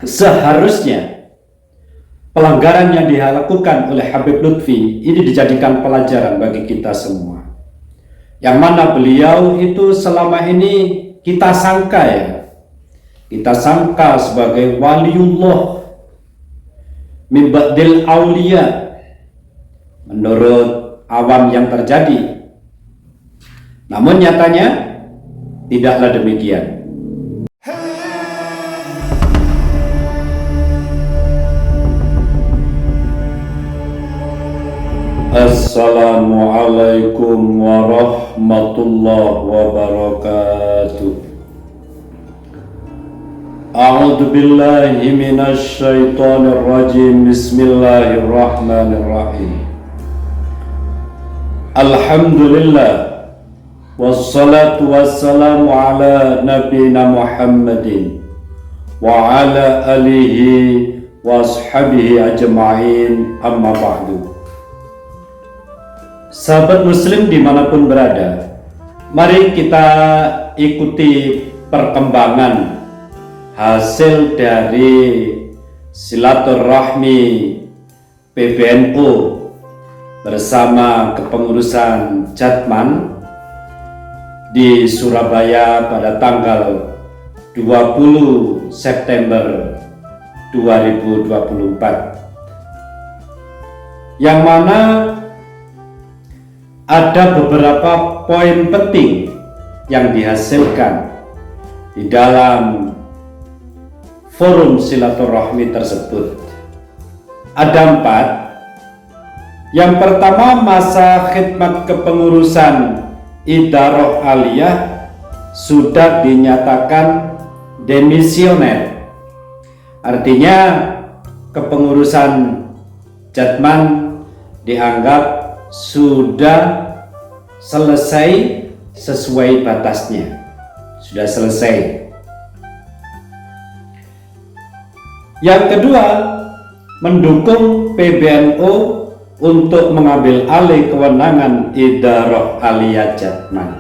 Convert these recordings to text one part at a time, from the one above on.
Seharusnya pelanggaran yang dilakukan oleh Habib Lutfi ini dijadikan pelajaran bagi kita semua. Yang mana beliau itu selama ini kita sangka sebagai waliullah min ba'dil aulia menurut awam yang terjadi. Namun nyatanya tidaklah demikian. Assalamualaikum warahmatullahi wabarakatuh. A'udzu billahi minasy syaithanir rajim. Bismillahirrahmanirrahim. Alhamdulillah wassalatu wassalamu ala nabiyina Muhammadin wa ala alihi wa ashabihi ajma'in, amma ba'du. Sahabat muslim dimanapun berada, mari kita ikuti perkembangan hasil dari silaturahmi PBNU bersama kepengurusan Jatman di Surabaya pada tanggal 20 September 2024, yang mana ada beberapa poin penting yang dihasilkan di dalam forum silaturahmi tersebut. Ada 4. Yang pertama, masa khidmat kepengurusan Idarah Aliyah sudah dinyatakan demisioner. Artinya kepengurusan Jatman dianggap sudah selesai sesuai batasnya, sudah selesai. Yang kedua, mendukung PBNU untuk mengambil alih kewenangan Idarah Aliyah Jatman.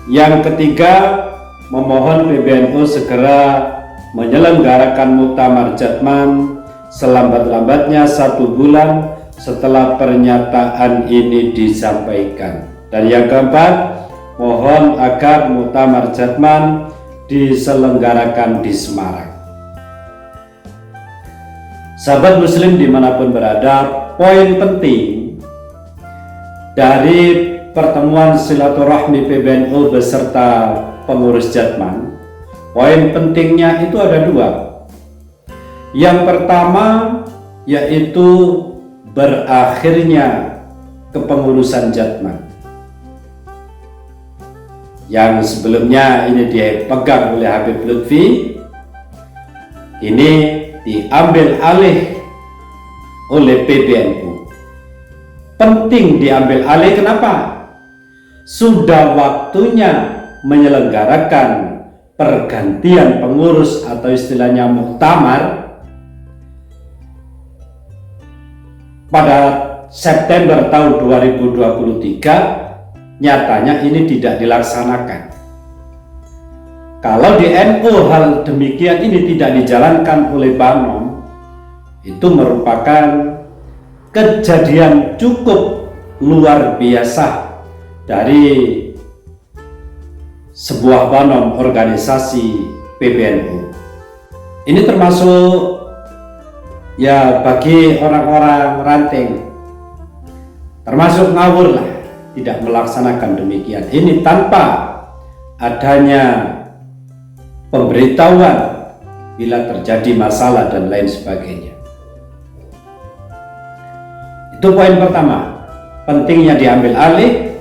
Yang ketiga, memohon PBNU segera menyelenggarakan muktamar Jatman selambat-lambatnya 1 bulan setelah pernyataan ini disampaikan. Dan yang keempat, mohon agar muktamar Jatman diselenggarakan di Semarang. Sahabat muslim dimanapun berada, poin penting dari pertemuan silaturahmi PBNU beserta pengurus Jatman, poin pentingnya itu ada 2. Yang pertama yaitu berakhirnya kepengurusan Jatman yang sebelumnya ini dipegang oleh Habib Lutfi, ini diambil alih oleh PBNU. Penting diambil alih, kenapa? Sudah waktunya menyelenggarakan pergantian pengurus atau istilahnya muktamar pada September tahun 2023. Nyatanya ini tidak dilaksanakan. Kalau di NU hal demikian ini tidak dijalankan oleh Banom, itu merupakan kejadian cukup luar biasa dari sebuah Banom organisasi PBNU. Ini termasuk ya bagi orang-orang ranting, termasuk ngawur lah, tidak melaksanakan demikian. Ini tanpa adanya pemberitahuan bila terjadi masalah dan lain sebagainya. Itu poin pertama, pentingnya diambil alih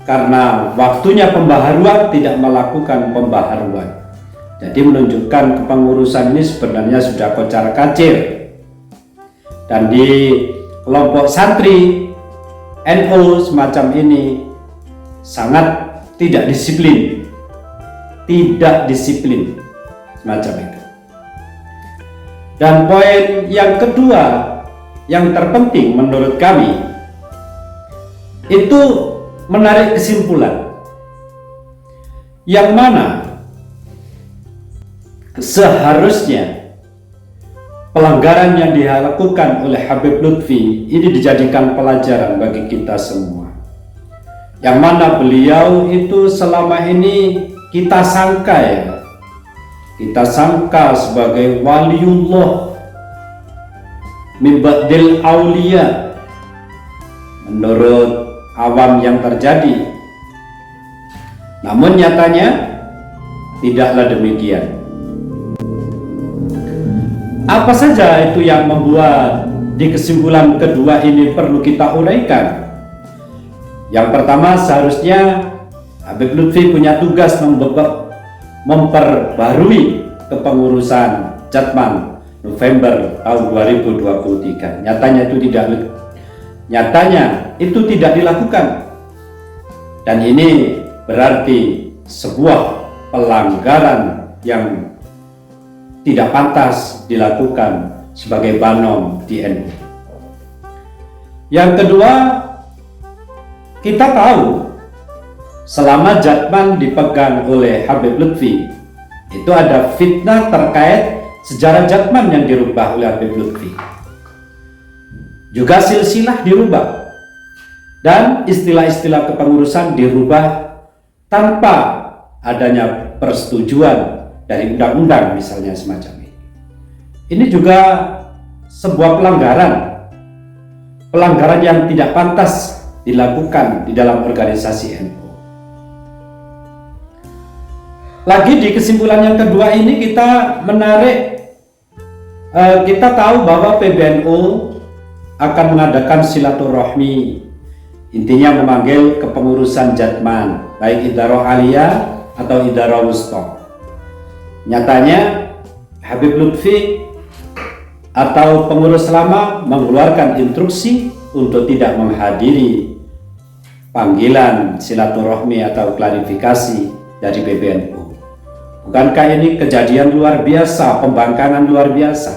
karena waktunya pembaharuan tidak melakukan pembaharuan. Jadi menunjukkan kepengurusan ini sebenarnya sudah kocar-kacir. Dan di kelompok santri NU semacam ini sangat tidak disiplin semacam itu. Dan poin yang kedua yang terpenting menurut kami itu menarik kesimpulan yang mana seharusnya pelanggaran yang dilakukan oleh Habib Lutfi ini dijadikan pelajaran bagi kita semua, yang mana beliau itu selama ini kita sangka sebagai waliullah min ba'dil aulia menurut awam yang terjadi. Namun nyatanya tidaklah demikian. Apa saja itu yang membuat di kesimpulan kedua ini perlu kita uraikan? Yang pertama, seharusnya Habib Lutfi punya tugas memperbarui kepengurusan Jatman November tahun 2023. Nyatanya itu tidak dilakukan, dan ini berarti sebuah pelanggaran yang tidak pantas dilakukan sebagai banom di NU. Yang kedua, kita tahu selama Jatman dipegang oleh Habib Lutfi, itu ada fitnah terkait sejarah Jatman yang dirubah oleh Habib Lutfi. Juga silsilah dirubah, dan istilah-istilah kepengurusan dirubah tanpa adanya persetujuan dari undang-undang misalnya semacam ini. Ini juga sebuah pelanggaran yang tidak pantas dilakukan di dalam organisasi NU. Lagi di kesimpulan yang kedua ini kita kita tahu bahwa PBNU akan mengadakan silaturahmi, intinya memanggil kepengurusan Jatman, baik Idarah Aliyah atau Idarah Wusta. Nyatanya Habib Lutfi atau pengurus lama mengeluarkan instruksi untuk tidak menghadiri panggilan silaturahmi atau klarifikasi dari PBNU. Bukankah ini kejadian luar biasa, pembangkangan luar biasa?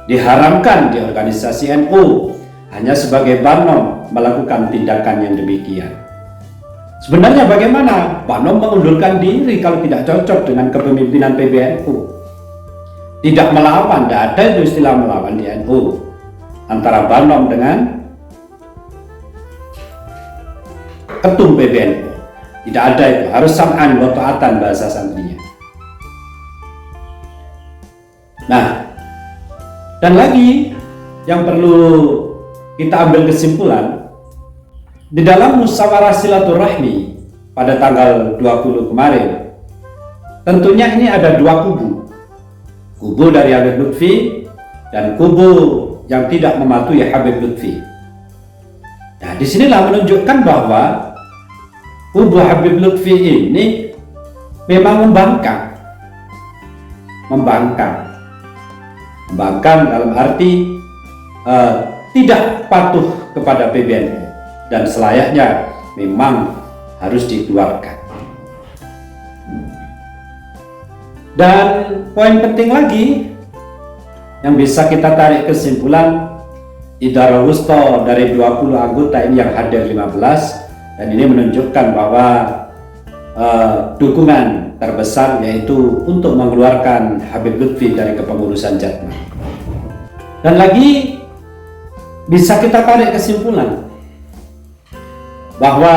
Diharamkan di organisasi NU hanya sebagai banom melakukan tindakan yang demikian. Sebenarnya bagaimana banom mengundurkan diri kalau tidak cocok dengan kepemimpinan PBNU? Tidak melawan, tidak ada itu istilah melawan di NU antara banom dengan ketum PBNU. Tidak ada itu, harus sam'an wa ta'atan bahasa santrinya. Nah, dan lagi yang perlu kita ambil kesimpulan, di dalam musyawarah silaturahmi pada tanggal 20 kemarin, tentunya ini ada dua kubu dari Habib Lutfi dan kubu yang tidak mematuhi Habib Lutfi. Nah, disinilah menunjukkan bahwa kubu Habib Lutfi ini memang membangkang dalam arti tidak patuh kepada PBNU dan selayaknya memang harus dikeluarkan. Dan poin penting lagi yang bisa kita tarik kesimpulan, Idarah Wusta dari 20 anggota ini yang hadir 15, dan ini menunjukkan bahwa dukungan terbesar yaitu untuk mengeluarkan Habib Lutfi dari kepengurusan Jatman. Dan lagi bisa kita tarik kesimpulan bahwa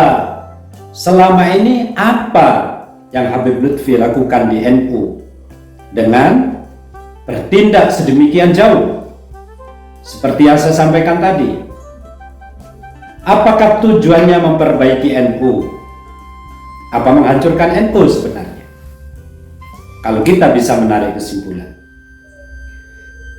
selama ini apa yang Habib Lutfi lakukan di NU dengan bertindak sedemikian jauh seperti yang saya sampaikan tadi. Apakah tujuannya memperbaiki NU? Apa menghancurkan NU sebenarnya? Kalau kita bisa menarik kesimpulan,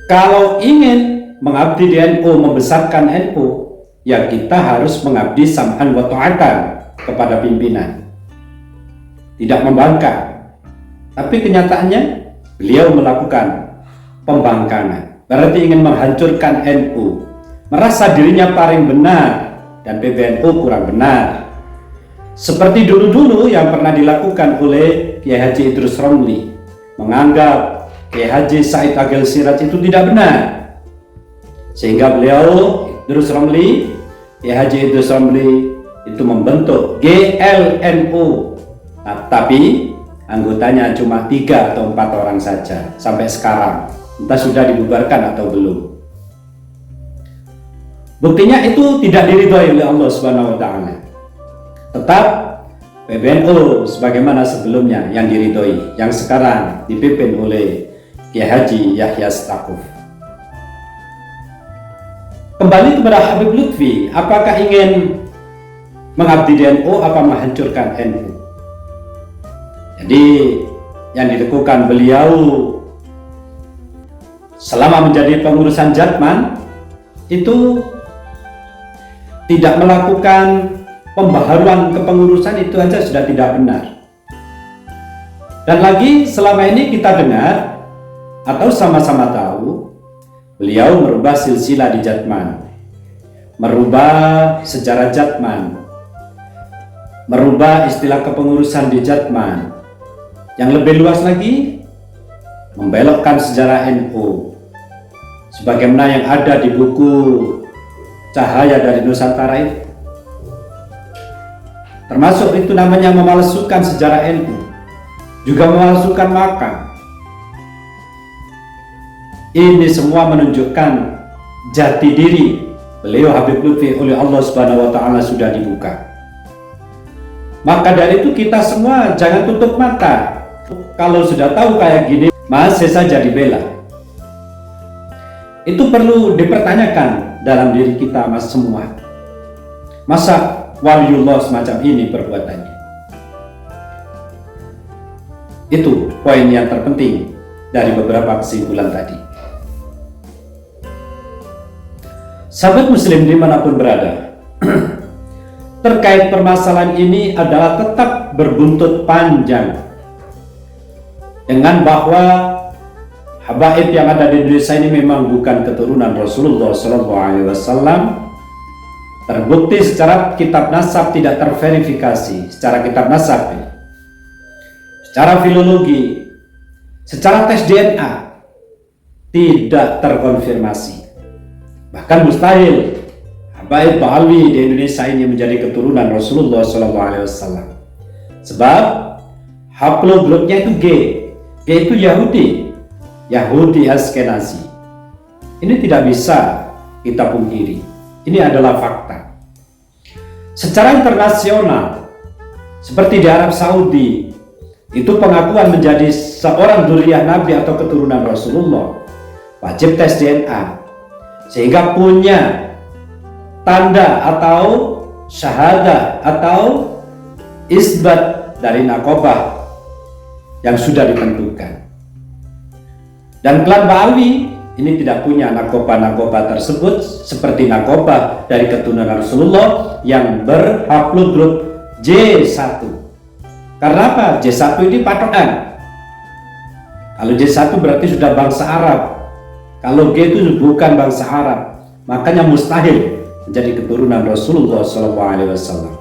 kalau ingin mengabdi di NU, membesarkan NU, ya kita harus mengabdi sam'an wa ta'atan kepada pimpinan, tidak membangkang. Tapi kenyataannya beliau melakukan pembangkangan, berarti ingin menghancurkan NU, merasa dirinya paling benar dan PBNU kurang benar, seperti dulu-dulu yang pernah dilakukan oleh Kiai Haji Idrus Romli, menganggap Kiai Haji Said Agil Siraj itu tidak benar, sehingga beliau Kiai Haji Idrus Romli itu membentuk GLNU. Nah, tapi anggotanya cuma 3 atau 4 orang saja sampai sekarang, entah sudah dibubarkan atau belum. Buktinya itu tidak diridhoi oleh Allah Subhanahu wa taala. Tetap PBNU sebagaimana sebelumnya yang diridhoi, yang sekarang dipimpin oleh Kiai Haji Yahya Stakuf. Kembali kepada Habib Lutfi, apakah ingin mengabdi di NU apa menghancurkan NU? Jadi yang dilakukan beliau selama menjadi pengurusan Jatman itu tidak melakukan pembaharuan kepengurusan, itu aja sudah tidak benar. Dan lagi selama ini kita dengar atau sama-sama tahu, beliau merubah silsilah di Jatman, merubah sejarah Jatman, merubah istilah kepengurusan di Jatman. Yang lebih luas lagi, membelokkan sejarah NU sebagaimana yang ada di buku Cahaya dari Nusantara itu. Termasuk itu namanya memalsukan sejarah NU, juga memalsukan makam. Ini semua menunjukkan jati diri beliau Habib Lutfi oleh Allah Subhanahu wa taala sudah dibuka. Maka dari itu kita semua jangan tutup mata. Kalau sudah tahu kayak gini, masih saja dibela. Itu perlu dipertanyakan dalam diri kita mas semua. Masa waliullah semacam ini perbuatannya? Itu poin yang terpenting dari beberapa kesimpulan tadi. Sahabat muslim dimanapun berada, terkait permasalahan ini adalah tetap berbuntut panjang dengan bahwa habaib yang ada di Indonesia ini memang bukan keturunan Rasulullah SAW. Terbukti secara kitab nasab tidak terverifikasi, secara kitab nasab, secara filologi, secara tes DNA tidak terkonfirmasi. Bahkan mustahil habaib Ba'alwi di Indonesia ini menjadi keturunan Rasulullah SAW. Sebab haplogrupnya itu G itu Yahudi Askenazi. Ini tidak bisa kita pungkiri. Ini adalah fakta. Secara internasional, seperti di Arab Saudi, itu pengakuan menjadi seorang dzurriyyah Nabi atau keturunan Rasulullah wajib tes DNA, sehingga punya tanda atau syahadah atau isbat dari nakobah yang sudah ditentukan. Dan klan Ba'alwi ini tidak punya nakobah tersebut seperti nakobah dari keturunan Rasulullah yang berhaplogrup J1. Karena apa? J1 ini patokan. Kalau J1 berarti sudah bangsa Arab. Kalau G itu bukan bangsa Arab, makanya mustahil menjadi keturunan Rasulullah SAW.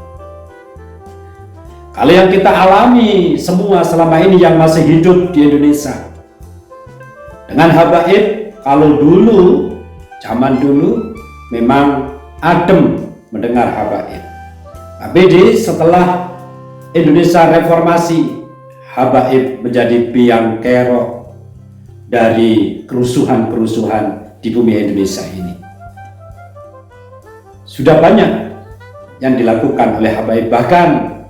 Kalau yang kita alami semua selama ini yang masih hidup di Indonesia dengan habaib, kalau dulu, zaman dulu memang adem mendengar habaib. Tapi setelah Indonesia reformasi, habaib menjadi biang kerok dari kerusuhan-kerusuhan di bumi Indonesia ini. Sudah banyak yang dilakukan oleh habaib, bahkan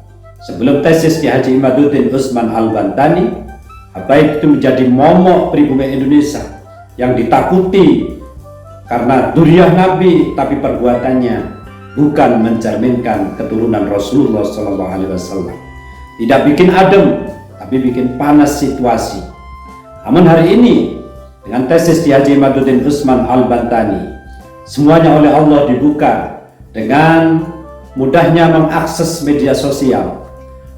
sebelum tesis Kiai Haji Imaduddin Utsman Al-Bantani, habaib itu menjadi momok pribumi Indonesia yang ditakuti karena dzurriyyah Nabi, tapi perbuatannya bukan mencerminkan keturunan Rasulullah SAW. Tidak bikin adem, tapi bikin panas situasi. Namun hari ini dengan tesis Kiai Haji Imaduddin Utsman Al-Bantani, semuanya oleh Allah dibuka dengan mudahnya mengakses media sosial.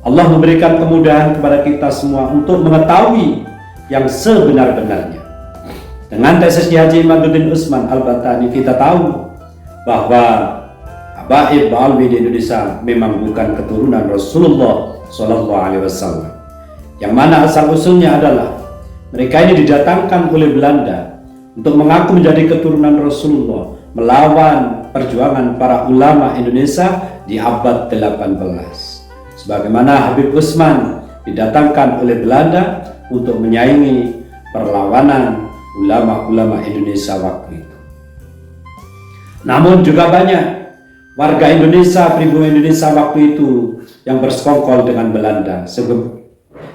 Allah memberikan kemudahan kepada kita semua untuk mengetahui yang sebenar-benarnya. Dengan tesis Kiai Haji Imaduddin Utsman Al-Bantani kita tahu bahwa habaib Ba'alwi di Indonesia memang bukan keturunan Rasulullah SAW. Yang mana asal usulnya adalah mereka ini didatangkan oleh Belanda untuk mengaku menjadi keturunan Rasulullah melawan perjuangan para ulama Indonesia di abad 18. Sebagaimana Habib Utsman didatangkan oleh Belanda untuk menyaingi perlawanan ulama-ulama Indonesia waktu itu. Namun juga banyak warga Indonesia, pribumi Indonesia waktu itu yang bersekongkol dengan Belanda.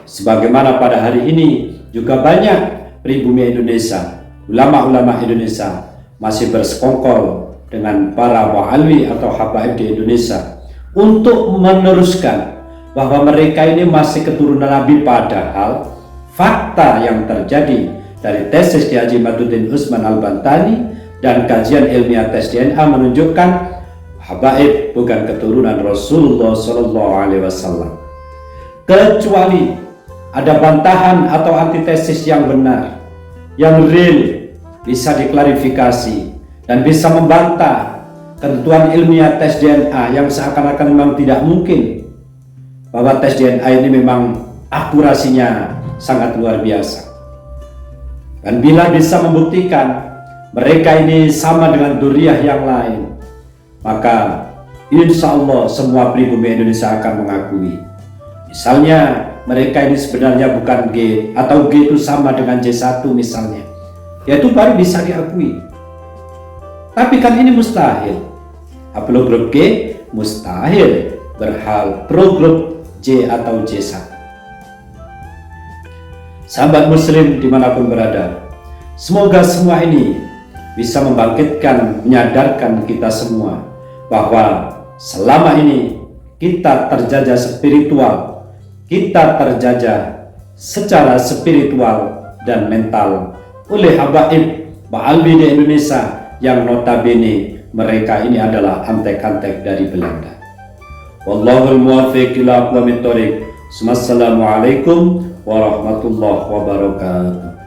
Sebagaimana pada hari ini juga banyak pribumi Indonesia, ulama-ulama Indonesia masih bersekongkol dengan para wa'alwi atau habaib di Indonesia untuk meneruskan bahwa mereka ini masih keturunan Nabi, padahal fakta yang terjadi dari tesis Ki Haji Imaduddin Usman Al-Bantani dan kajian ilmiah tes DNA menunjukkan habaib bukan keturunan Rasulullah Shallallahu Alaihi Wasallam. Kecuali ada bantahan atau antitesis yang benar, yang real, bisa diklarifikasi dan bisa membantah ketentuan ilmiah tes DNA yang seakan-akan memang tidak mungkin, bahwa tes DNA ini memang akurasinya sangat luar biasa. Dan bila bisa membuktikan mereka ini sama dengan dzurriyyah yang lain, maka insya Allah semua pribumi Indonesia akan mengakui. Misalnya mereka ini sebenarnya bukan G, atau G itu sama dengan J1 misalnya, ya itu baru bisa diakui. Tapi kan ini mustahil. Haplogrup G mustahil berhal progrup J atau J1. Sahabat muslim dimanapun berada, semoga semua ini bisa membangkitkan, menyadarkan kita semua bahwa selama ini kita terjajah spiritual, kita terjajah secara spiritual dan mental oleh habaib wa'alwi di Indonesia yang notabene mereka ini adalah antek-antek dari Belanda. Wallahul muwaffiq ila aqwamit thoriq. Wassalamualaikum warahmatullahi wabarakatuh.